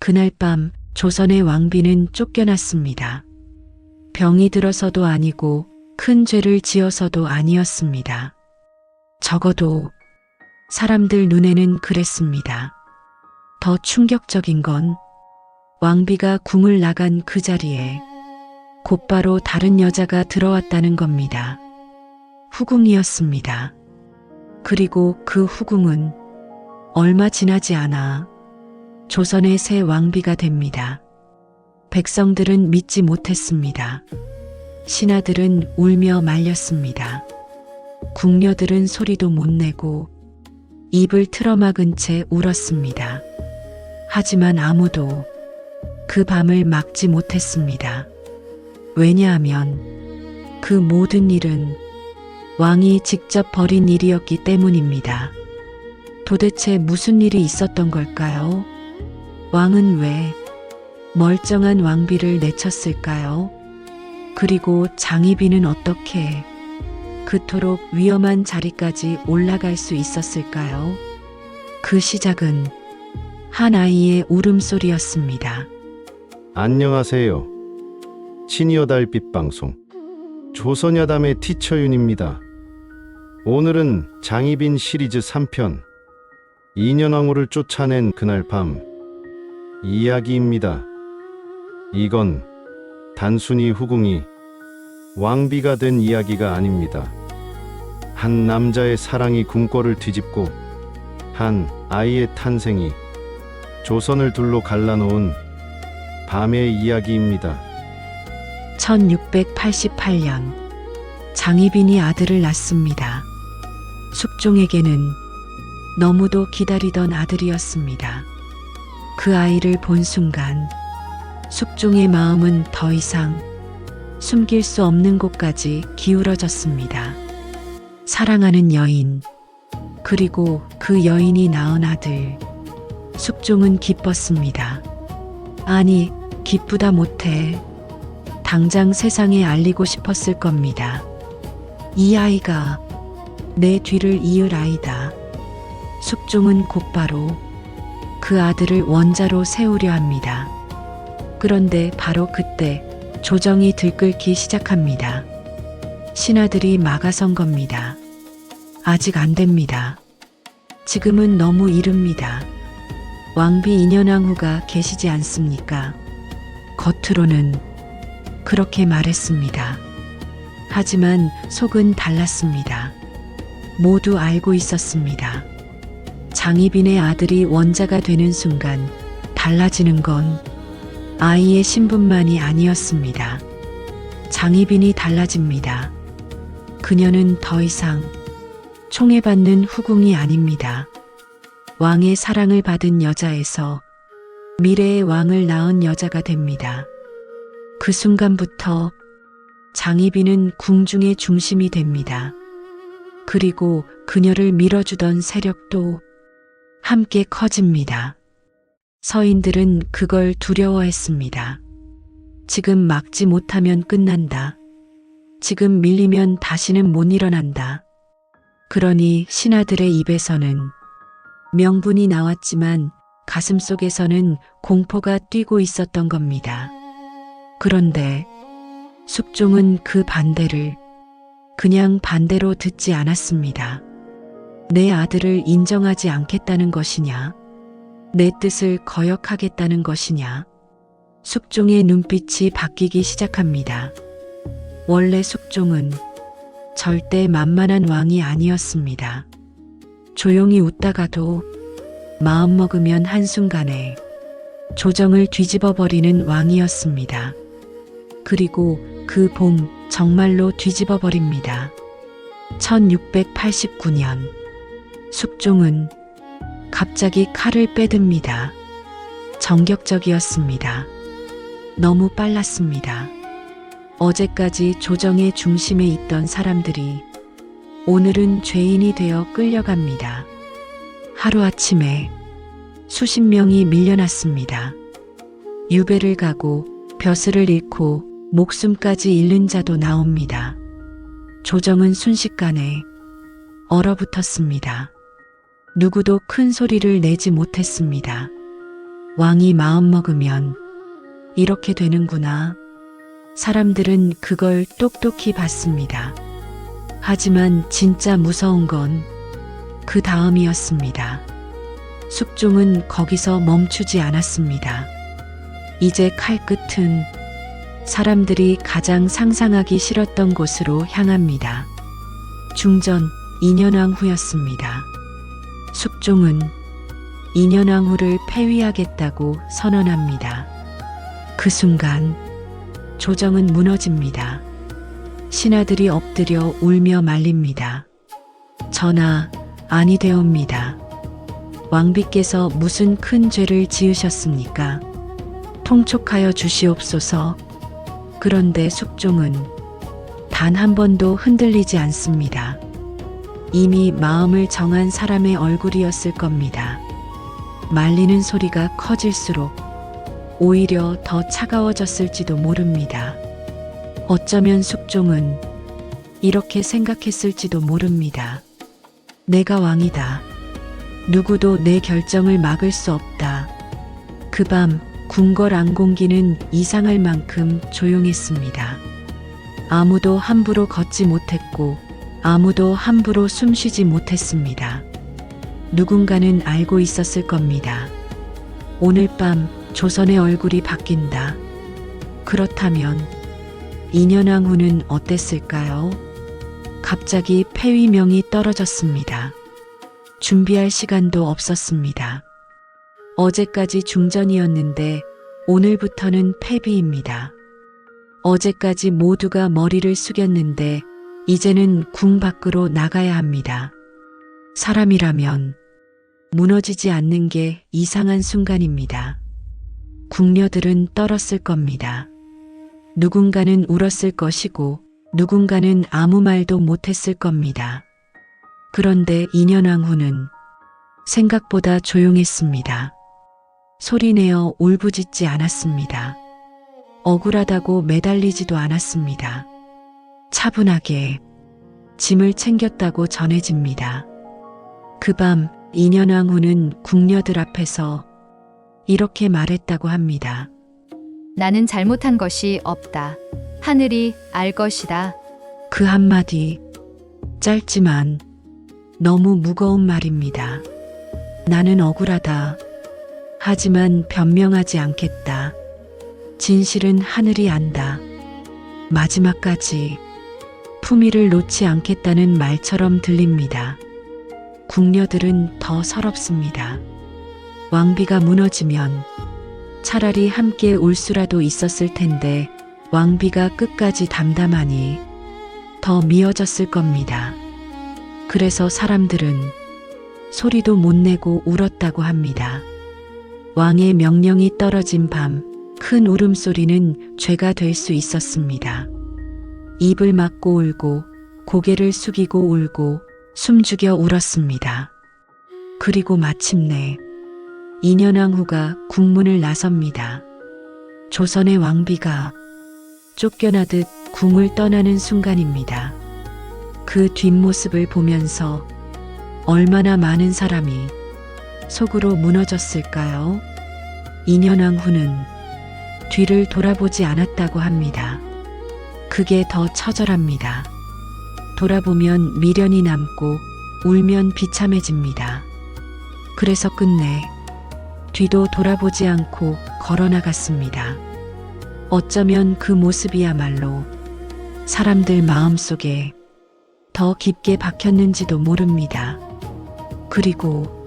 그날 밤 조선의 왕비는 쫓겨났습니다. 병이 들어서도 아니고 큰 죄를 지어서도 아니었습니다. 적어도 사람들 눈에는 그랬습니다. 더 충격적인 건 왕비가 궁을 나간 그 자리에 곧바로 다른 여자가 들어왔다는 겁니다. 후궁이었습니다. 그리고 그 후궁은 얼마 지나지 않아 조선의 새 왕비가 됩니다. 백성들은 믿지 못했습니다. 신하들은 울며 말렸습니다. 궁녀들은 소리도 못 내고 입을 틀어막은 채 울었습니다. 하지만 아무도 그 밤을 막지 못했습니다. 왜냐하면 그 모든 일은 왕이 직접 벌인 일이었기 때문입니다. 도대체 무슨 일이 있었던 걸까요? 왕은 왜 멀쩡한 왕비를 내쳤을까요? 그리고 장희빈은 어떻게 그토록 위험한 자리까지 올라갈 수 있었을까요? 그 시작은 한 아이의 울음소리였습니다. 안녕하세요. 시니어 달빛 방송 조선야담의 티처윤입니다. 오늘은 장희빈 시리즈 3편 인현왕후를 쫓아낸 그날 밤 이야기입니다. 이건 단순히 후궁이 왕비가 된 이야기가 아닙니다. 한 남자의 사랑이 궁궐을 뒤집고 한 아이의 탄생이 조선을 둘로 갈라놓은 밤의 이야기입니다. 1688년 장희빈이 아들을 낳습니다. 숙종에게는 너무도 기다리던 아들이었습니다. 그 아이를 본 순간 숙종의 마음은 더 이상 숨길 수 없는 곳까지 기울어졌습니다. 사랑하는 여인, 그리고 그 여인이 낳은 아들. 숙종은 기뻤습니다. 아니, 기쁘다 못해 당장 세상에 알리고 싶었을 겁니다. 이 아이가 내 뒤를 이을 아이다. 숙종은 곧바로 그 아들을 원자로 세우려 합니다. 그런데 바로 그때 조정이 들끓기 시작합니다. 신하들이 막아선 겁니다. 아직 안 됩니다. 지금은 너무 이릅니다. 왕비 인현왕후가 계시지 않습니까? 겉으로는 그렇게 말했습니다. 하지만 속은 달랐습니다. 모두 알고 있었습니다. 장희빈의 아들이 원자가 되는 순간 달라지는 건 아이의 신분만이 아니었습니다. 장희빈이 달라집니다. 그녀는 더 이상 총애받는 후궁이 아닙니다. 왕의 사랑을 받은 여자에서 미래의 왕을 낳은 여자가 됩니다. 그 순간부터 장희빈은 궁중의 중심이 됩니다. 그리고 그녀를 밀어주던 세력도 함께 커집니다. 서인들은 그걸 두려워했습니다. 지금 막지 못하면 끝난다. 지금 밀리면 다시는 못 일어난다. 그러니 신하들의 입에서는 명분이 나왔지만 가슴속에서는 공포가 뛰고 있었던 겁니다. 그런데 숙종은 그 반대를 그냥 반대로 듣지 않았습니다. 내 아들을 인정하지 않겠다는 것이냐? 내 뜻을 거역하겠다는 것이냐? 숙종의 눈빛이 바뀌기 시작합니다. 원래 숙종은 절대 만만한 왕이 아니었습니다. 조용히 웃다가도 마음먹으면 한순간에 조정을 뒤집어버리는 왕이었습니다. 그리고 그 봄 정말로 뒤집어버립니다. 1689년 숙종은 갑자기 칼을 빼듭니다. 정격적이었습니다. 너무 빨랐습니다. 어제까지 조정의 중심에 있던 사람들이 오늘은 죄인이 되어 끌려갑니다. 하루아침에 수십 명이 밀려났습니다. 유배를 가고 벼슬을 잃고 목숨까지 잃는 자도 나옵니다. 조정은 순식간에 얼어붙었습니다. 누구도 큰 소리를 내지 못했습니다. 왕이 마음먹으면 이렇게 되는구나. 사람들은 그걸 똑똑히 봤습니다. 하지만 진짜 무서운 건 그 다음이었습니다. 숙종은 거기서 멈추지 않았습니다. 이제 칼끝은 사람들이 가장 상상하기 싫었던 곳으로 향합니다. 중전 2년왕 후였습니다. 숙종은 2년왕 후를 폐위하겠다고 선언합니다. 그 순간 조정은 무너집니다. 신하들이 엎드려 울며 말립니다. 전하, 아니 되옵니다. 왕비께서 무슨 큰 죄를 지으셨습니까? 통촉하여 주시옵소서. 그런데 숙종은 단 한 번도 흔들리지 않습니다. 이미 마음을 정한 사람의 얼굴이었을 겁니다. 말리는 소리가 커질수록 오히려 더 차가워졌을지도 모릅니다. 어쩌면 숙종은 이렇게 생각했을지도 모릅니다. 내가 왕이다. 누구도 내 결정을 막을 수 없다. 그 밤 궁궐 안공기는 이상할 만큼 조용했습니다. 아무도 함부로 걷지 못했고 아무도 함부로 숨쉬지 못했습니다. 누군가는 알고 있었을 겁니다. 오늘 밤 조선의 얼굴이 바뀐다. 그렇다면 2년왕 후는 어땠을까요? 갑자기 폐위명이 떨어졌습니다. 준비할 시간도 없었습니다. 어제까지 중전이었는데 오늘부터는 폐비입니다. 어제까지 모두가 머리를 숙였는데 이제는 궁 밖으로 나가야 합니다. 사람이라면 무너지지 않는 게 이상한 순간입니다. 궁녀들은 떨었을 겁니다. 누군가는 울었을 것이고 누군가는 아무 말도 못했을 겁니다. 그런데 2년왕 후는 생각보다 조용했습니다. 소리내어 울부짖지 않았습니다. 억울하다고 매달리지도 않았습니다. 차분하게 짐을 챙겼다고 전해집니다. 그 밤 2년왕 후는 궁녀들 앞에서 이렇게 말했다고 합니다. 나는 잘못한 것이 없다. 하늘이 알 것이다. 그 한마디 짧지만 너무 무거운 말입니다. 나는 억울하다. 하지만 변명하지 않겠다. 진실은 하늘이 안다. 마지막까지 품위를 놓지 않겠다는 말처럼 들립니다. 궁녀들은 더 서럽습니다. 왕비가 무너지면 차라리 함께 울 수라도 있었을 텐데 왕비가 끝까지 담담하니 더 미어졌을 겁니다. 그래서 사람들은 소리도 못 내고 울었다고 합니다. 왕의 명령이 떨어진 밤, 큰 울음소리는 죄가 될 수 있었습니다. 입을 막고 울고 고개를 숙이고 울고 숨죽여 울었습니다. 그리고 마침내 2년왕 후가 국문을 나섭니다. 조선의 왕비가 쫓겨나듯 궁을 떠나는 순간입니다. 그 뒷모습을 보면서 얼마나 많은 사람이 속으로 무너졌을까요? 2년왕 후는 뒤를 돌아보지 않았다고 합니다. 그게 더 처절합니다. 돌아보면 미련이 남고 울면 비참해집니다. 그래서 끝내 뒤도 돌아보지 않고 걸어나갔습니다. 어쩌면 그 모습이야말로 사람들 마음속에 더 깊게 박혔는지도 모릅니다. 그리고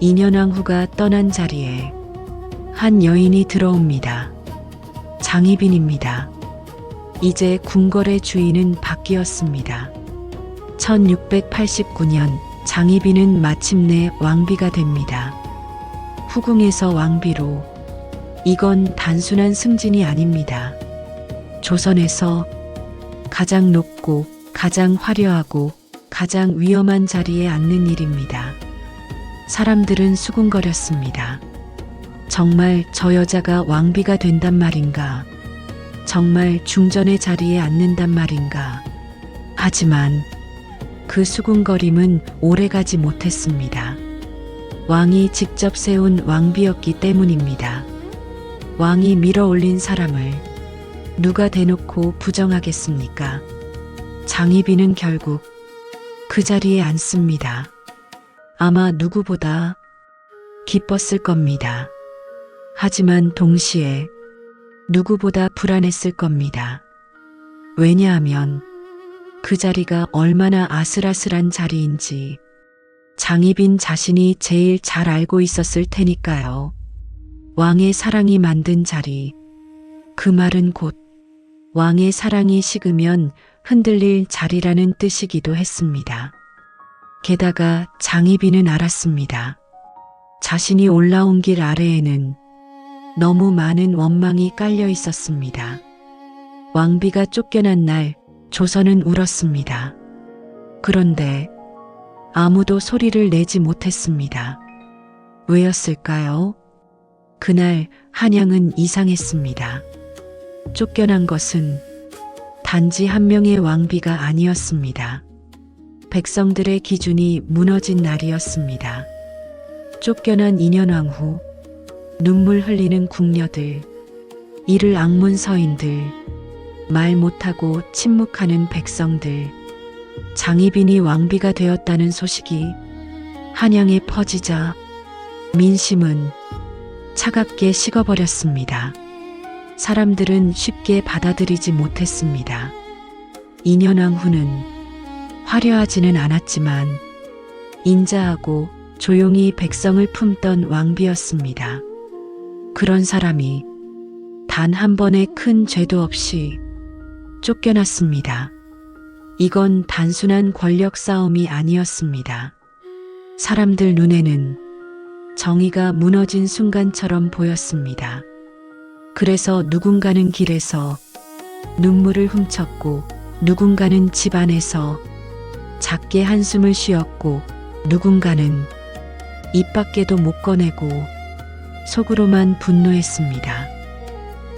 2년왕 후가 떠난 자리에 한 여인이 들어옵니다. 장희빈입니다. 이제 궁궐의 주인은 바뀌었습니다. 1689년 장희빈은 마침내 왕비가 됩니다. 후궁에서 왕비로 이건 단순한 승진이 아닙니다. 조선에서 가장 높고 가장 화려하고 가장 위험한 자리에 앉는 일입니다. 사람들은 수군거렸습니다. 정말 저 여자가 왕비가 된단 말인가? 정말 중전의 자리에 앉는단 말인가? 하지만 그 수군거림은 오래가지 못했습니다. 왕이 직접 세운 왕비였기 때문입니다. 왕이 밀어 올린 사람을 누가 대놓고 부정하겠습니까? 장희빈은 결국 그 자리에 앉습니다. 아마 누구보다 기뻤을 겁니다. 하지만 동시에 누구보다 불안했을 겁니다. 왜냐하면 그 자리가 얼마나 아슬아슬한 자리인지 장희빈 자신이 제일 잘 알고 있었을 테니까요. 왕의 사랑이 만든 자리. 그 말은 곧 왕의 사랑이 식으면 흔들릴 자리라는 뜻이기도 했습니다. 게다가 장희빈은 알았습니다. 자신이 올라온 길 아래에는 너무 많은 원망이 깔려 있었습니다. 왕비가 쫓겨난 날 조선은 울었습니다. 그런데 아무도 소리를 내지 못했습니다. 왜였을까요? 그날 한양은 이상했습니다. 쫓겨난 것은 단지 한 명의 왕비가 아니었습니다. 백성들의 기준이 무너진 날이었습니다. 쫓겨난 인현왕 후 눈물 흘리는 궁녀들, 이를 악문 서인들, 말 못하고 침묵하는 백성들, 장희빈이 왕비가 되었다는 소식이 한양에 퍼지자 민심은 차갑게 식어버렸습니다. 사람들은 쉽게 받아들이지 못했습니다. 인현왕 후는 화려하지는 않았지만 인자하고 조용히 백성을 품던 왕비였습니다. 그런 사람이 단 한 번의 큰 죄도 없이 쫓겨났습니다. 이건 단순한 권력 싸움이 아니었습니다. 사람들 눈에는 정의가 무너진 순간처럼 보였습니다. 그래서 누군가는 길에서 눈물을 훔쳤고 누군가는 집 안에서 작게 한숨을 쉬었고 누군가는 입 밖에도 못 꺼내고 속으로만 분노했습니다.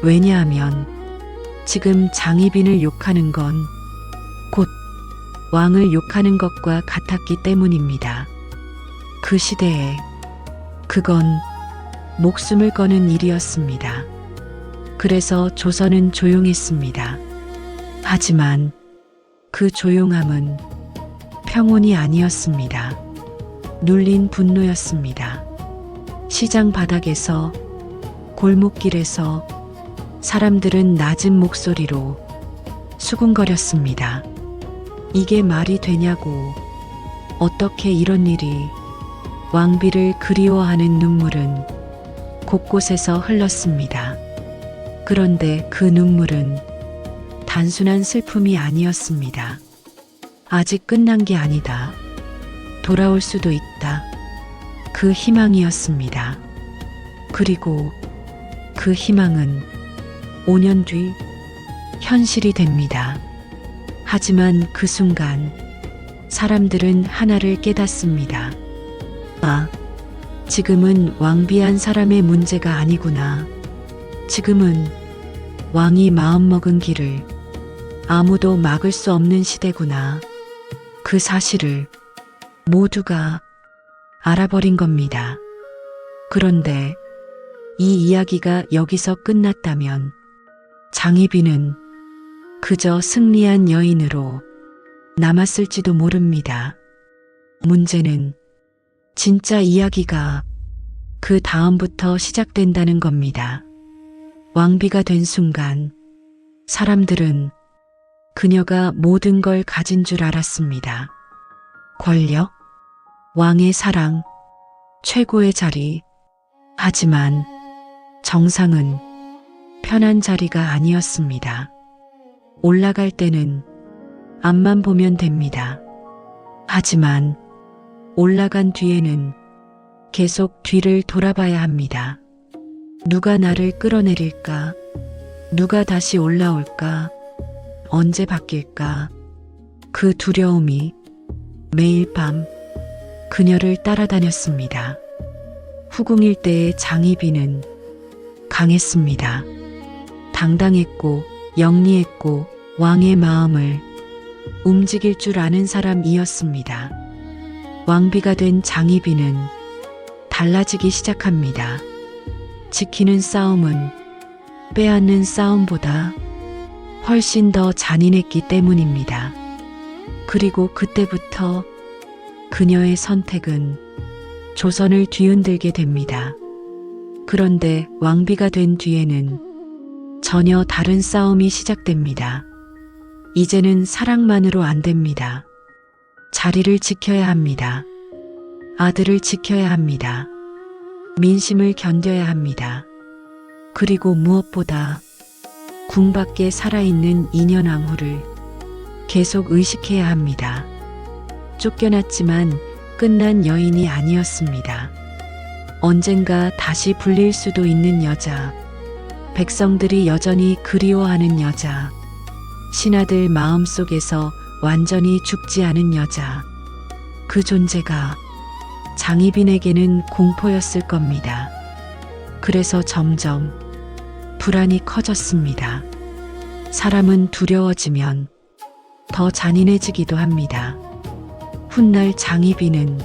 왜냐하면 지금 장희빈을 욕하는 건 곧 왕을 욕하는 것과 같았기 때문입니다. 그 시대에 그건 목숨을 거는 일이었습니다. 그래서 조선은 조용했습니다. 하지만 그 조용함은 평온이 아니었습니다. 눌린 분노였습니다. 시장 바닥에서, 골목길에서 사람들은 낮은 목소리로 수군거렸습니다. 이게 말이 되냐고. 어떻게 이런 일이. 왕비를 그리워하는 눈물은 곳곳에서 흘렀습니다. 그런데 그 눈물은 단순한 슬픔이 아니었습니다. 아직 끝난 게 아니다. 돌아올 수도 있다. 그 희망이었습니다. 그리고 그 희망은 5년 뒤 현실이 됩니다. 하지만 그 순간 사람들은 하나를 깨닫습니다. 아, 지금은 왕비한 사람의 문제가 아니구나. 지금은 왕이 마음먹은 길을 아무도 막을 수 없는 시대구나. 그 사실을 모두가 알아버린 겁니다. 그런데 이 이야기가 여기서 끝났다면 장희빈은 그저 승리한 여인으로 남았을지도 모릅니다. 문제는 진짜 이야기가 그 다음부터 시작된다는 겁니다. 왕비가 된 순간 사람들은 그녀가 모든 걸 가진 줄 알았습니다. 권력, 왕의 사랑, 최고의 자리. 하지만 정상은 편한 자리가 아니었습니다. 올라갈 때는 앞만 보면 됩니다. 하지만 올라간 뒤에는 계속 뒤를 돌아봐야 합니다. 누가 나를 끌어내릴까? 누가 다시 올라올까? 언제 바뀔까? 그 두려움이 매일 밤 그녀를 따라다녔습니다. 후궁일 때의 장희빈은 강했습니다. 당당했고 영리했고 왕의 마음을 움직일 줄 아는 사람이었습니다. 왕비가 된 장희빈은 달라지기 시작합니다. 지키는 싸움은 빼앗는 싸움보다 훨씬 더 잔인했기 때문입니다. 그리고 그때부터 그녀의 선택은 조선을 뒤흔들게 됩니다. 그런데 왕비가 된 뒤에는 전혀 다른 싸움이 시작됩니다. 이제는 사랑만으로 안 됩니다. 자리를 지켜야 합니다. 아들을 지켜야 합니다. 민심을 견뎌야 합니다. 그리고 무엇보다 궁 밖에 살아있는 인현왕후를 계속 의식해야 합니다. 쫓겨났지만 끝난 여인이 아니었습니다. 언젠가 다시 불릴 수도 있는 여자, 백성들이 여전히 그리워하는 여자, 신하들 마음속에서 완전히 죽지 않은 여자, 그 존재가 장희빈에게는 공포였을 겁니다. 그래서 점점 불안이 커졌습니다. 사람은 두려워지면 더 잔인해지기도 합니다. 훗날 장희빈은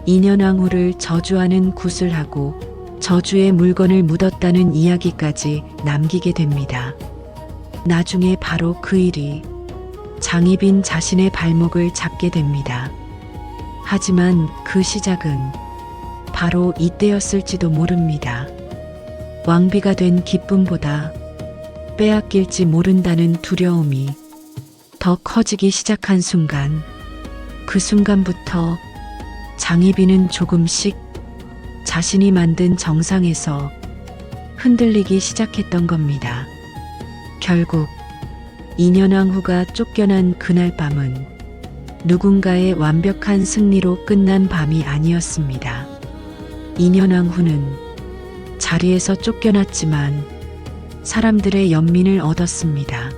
인현왕후를 저주하는 굿을 하고 저주의 물건을 묻었다는 이야기까지 남기게 됩니다. 나중에 바로 그 일이 장희빈 자신의 발목을 잡게 됩니다. 하지만 그 시작은 바로 이때였을지도 모릅니다. 왕비가 된 기쁨보다 빼앗길지 모른다는 두려움이 더 커지기 시작한 순간, 그 순간부터 장희빈은 조금씩 자신이 만든 정상에서 흔들리기 시작했던 겁니다. 결국 인현왕후가 쫓겨난 그날 밤은 누군가의 완벽한 승리로 끝난 밤이 아니었습니다. 인현왕후는 자리에서 쫓겨났지만 사람들의 연민을 얻었습니다.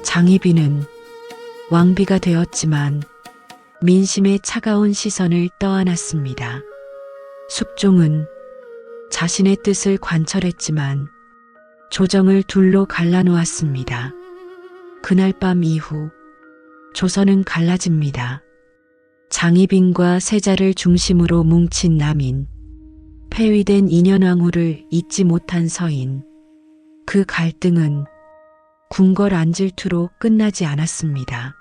장희빈은 왕비가 되었지만 민심의 차가운 시선을 떠안았습니다. 숙종은 자신의 뜻을 관철했지만 조정을 둘로 갈라놓았습니다. 그날 밤 이후 조선은 갈라집니다. 장희빈과 세자를 중심으로 뭉친 남인, 폐위된 인현왕후를 잊지 못한 서인, 그 갈등은 궁궐안질투로 끝나지 않았습니다.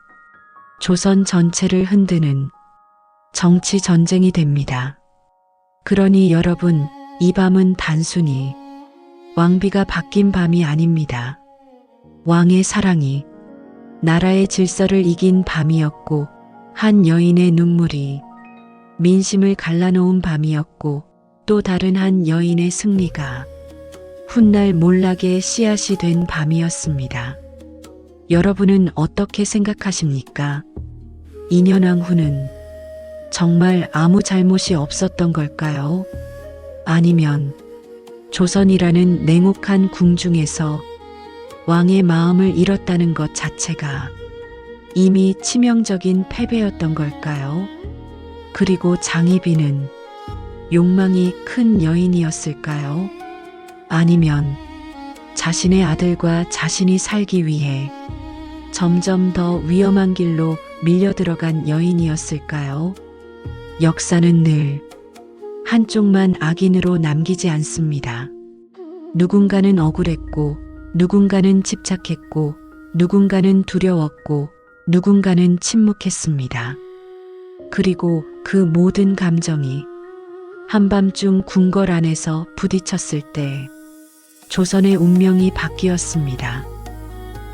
조선 전체를 흔드는 정치 전쟁이 됩니다. 그러니 여러분, 이 밤은 단순히 왕비가 바뀐 밤이 아닙니다. 왕의 사랑이 나라의 질서를 이긴 밤이었고, 한 여인의 눈물이 민심을 갈라놓은 밤이었고, 또 다른 한 여인의 승리가 훗날 몰락의 씨앗이 된 밤이었습니다. 여러분은 어떻게 생각하십니까? 인현왕후는 정말 아무 잘못이 없었던 걸까요? 아니면 조선이라는 냉혹한 궁중에서 왕의 마음을 잃었다는 것 자체가 이미 치명적인 패배였던 걸까요? 그리고 장희빈은 욕망이 큰 여인이었을까요? 아니면 자신의 아들과 자신이 살기 위해 점점 더 위험한 길로 밀려들어간 여인이었을까요? 역사는 늘 한쪽만 악인으로 남기지 않습니다. 누군가는 억울했고, 누군가는 집착했고, 누군가는 두려웠고, 누군가는 침묵했습니다. 그리고 그 모든 감정이 한밤중 궁궐 안에서 부딪혔을 때 조선의 운명이 바뀌었습니다.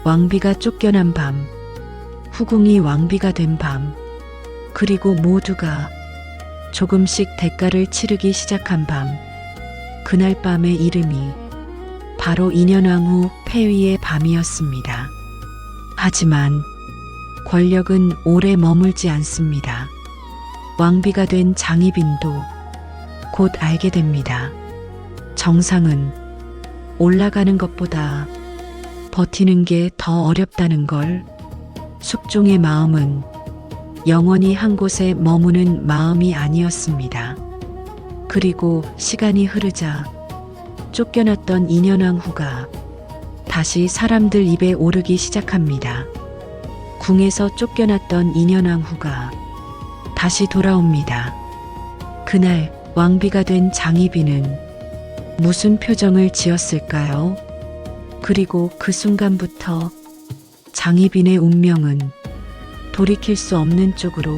왕비가 쫓겨난 밤, 후궁이 왕비가 된 밤, 그리고 모두가 조금씩 대가를 치르기 시작한 밤, 그날 밤의 이름이 바로 인현왕후 폐위의 밤이었습니다. 하지만 권력은 오래 머물지 않습니다. 왕비가 된 장희빈도 곧 알게 됩니다. 정상은 올라가는 것보다 버티는 게 더 어렵다는 걸. 숙종의 마음은 영원히 한 곳에 머무는 마음이 아니었습니다. 그리고 시간이 흐르자 쫓겨났던 인현왕후가 다시 사람들 입에 오르기 시작합니다. 궁에서 쫓겨났던 인현왕후가 다시 돌아옵니다. 그날 왕비가 된 장희빈은 무슨 표정을 지었을까요? 그리고 그 순간부터 장희빈의 운명은 돌이킬 수 없는 쪽으로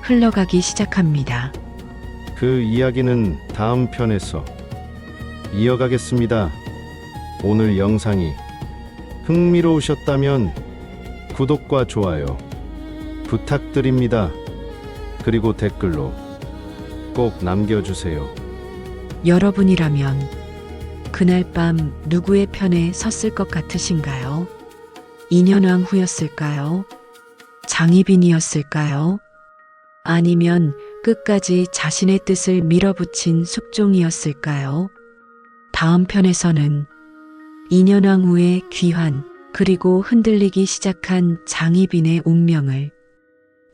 흘러가기 시작합니다. 그 이야기는 다음 편에서 이어가겠습니다. 오늘 영상이 흥미로우셨다면 구독과 좋아요 부탁드립니다. 그리고 댓글로 꼭 남겨주세요. 여러분이라면 그날 밤 누구의 편에 섰을 것 같으신가요? 인현왕후였을까요? 장희빈이었을까요? 아니면 끝까지 자신의 뜻을 밀어붙인 숙종이었을까요? 다음 편에서는 인현왕후의 귀환 그리고 흔들리기 시작한 장희빈의 운명을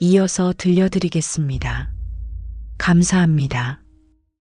이어서 들려드리겠습니다. 감사합니다.